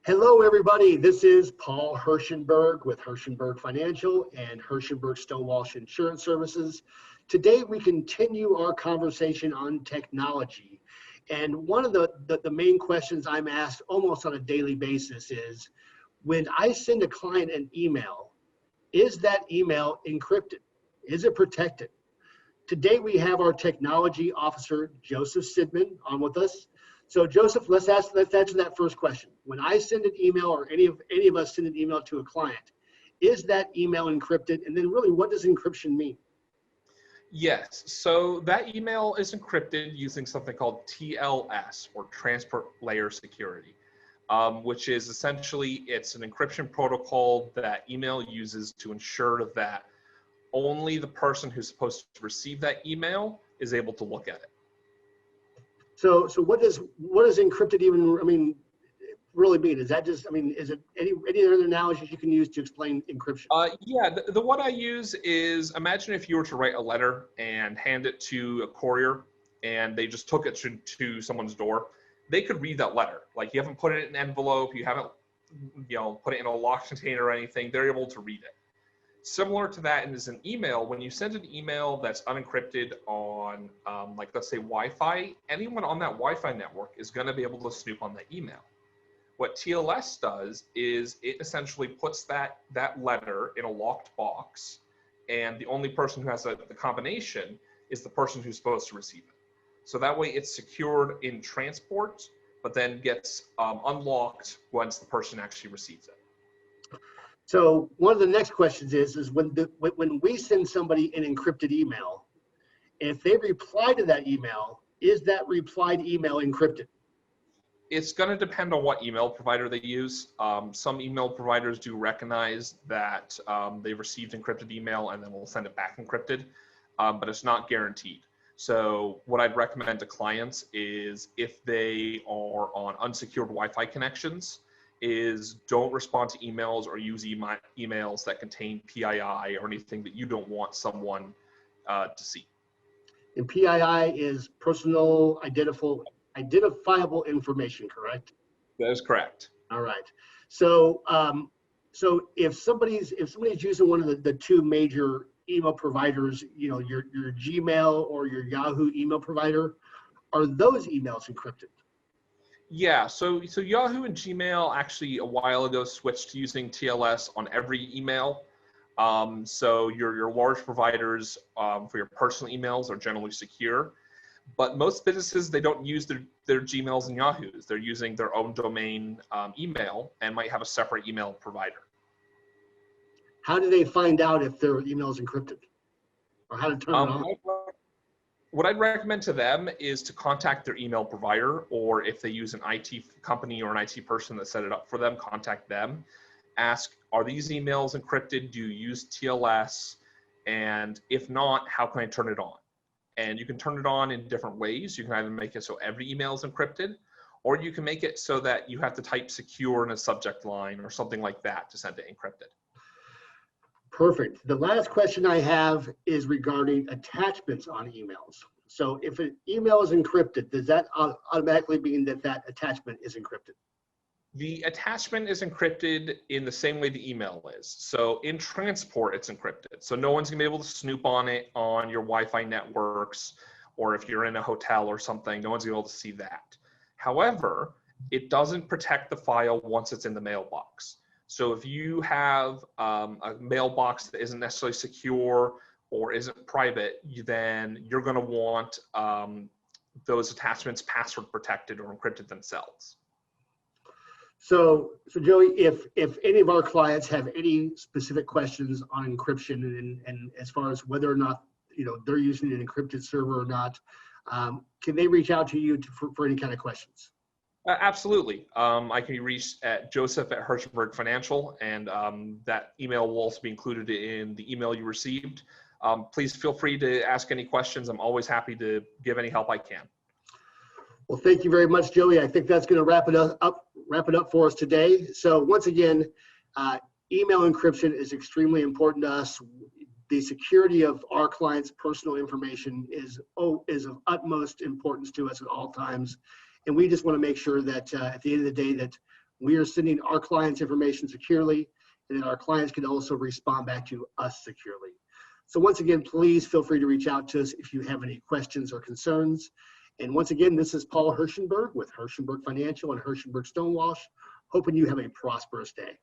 Hello, everybody. This is Paul Hirschenberg with Hirschenberg Financial and Hirschenberg Stonewalsh Insurance Services. Today, we continue our conversation on technology. And one of the main questions I'm asked almost on a daily basis is, when I send a client an email, is that email encrypted? Is it protected? Today, we have our technology officer, Joseph Sidman, on with us. So Joseph, let's answer that first question. When I send an email, or any of us send an email to a client, is that email encrypted? And then really, what does encryption mean? Yes, so that email is encrypted using something called TLS, or Transport Layer Security, which is essentially, it's an encryption protocol that email uses to ensure that only the person who's supposed to receive that email is able to look at it. So what does encrypted even really mean? Is that just, is it any other analogies you can use to explain encryption? Yeah, the one I use is, imagine if you were to write a letter and hand it to a courier and they just took it to someone's door. They could read that letter. Like, you haven't put it in an envelope, you haven't put it in a locked container or anything, they're able to read it. Similar to that is an email. When you send an email that's unencrypted on, like, let's say Wi-Fi, anyone on that Wi-Fi network is going to be able to snoop on that email. What TLS does is it essentially puts that letter in a locked box, and the only person who has the combination is the person who's supposed to receive it. So that way it's secured in transport, but then gets unlocked once the person actually receives it. So one of the next questions is when we send somebody an encrypted email, if they reply to that email, is that replied email encrypted? It's going to depend on what email provider they use. Some email providers do recognize that they've received encrypted email and then will send it back encrypted, but it's not guaranteed. So what I'd recommend to clients is, if they are on unsecured Wi-Fi connections, is don't respond to emails or use emails that contain PII or anything that you don't want someone to see. And PII is personal identifiable information, correct? That is correct. All right. So so if somebody's using one of the two major email providers, your Gmail or your Yahoo email provider, are those emails encrypted? Yeah, so Yahoo and Gmail actually a while ago switched to using TLS on every email. So your large providers for your personal emails are generally secure, but most businesses, they don't use their Gmails and Yahoos. They're using their own domain email and might have a separate email provider. How do they find out if their email is encrypted, or how to turn it on? What I'd recommend to them is to contact their email provider, or if they use an IT company or an IT person that set it up for them, contact them. Ask, are these emails encrypted? Do you use TLS? And if not, how can I turn it on? And you can turn it on in different ways. You can either make it so every email is encrypted, or you can make it so that you have to type secure in a subject line or something like that to send it encrypted. Perfect. The last question I have is regarding attachments on emails. So if an email is encrypted, does that automatically mean that that attachment is encrypted? The attachment is encrypted in the same way the email is. So in transport, it's encrypted. So no one's gonna be able to snoop on it on your Wi-Fi networks, or if you're in a hotel or something, no one's gonna be able to see that. However, it doesn't protect the file once it's in the mailbox. So if you have a mailbox that isn't necessarily secure or isn't private, then you're going to want those attachments password protected or encrypted themselves. So Joey, if any of our clients have any specific questions on encryption and as far as whether or not they're using an encrypted server or not, can they reach out to you for any kind of questions? Absolutely. I can be reached at Joseph@Hirschenberg Financial, and that email will also be included in the email you received. Please feel free to ask any questions. I'm always happy to give any help I can. Well, thank you very much, Joey. I think that's going to wrap it up for us today. So once again, email encryption is extremely important to us. The security of our clients' personal information is of utmost importance to us at all times. And we just want to make sure that at the end of the day that We are sending our clients information securely, and then our clients can also respond back to us securely. So once again, please feel free to reach out to us if you have any questions or concerns. And once again, this is Paul Hirschenberg with Hirschenberg Financial and Hirschenberg Stonewash, hoping you have a prosperous day.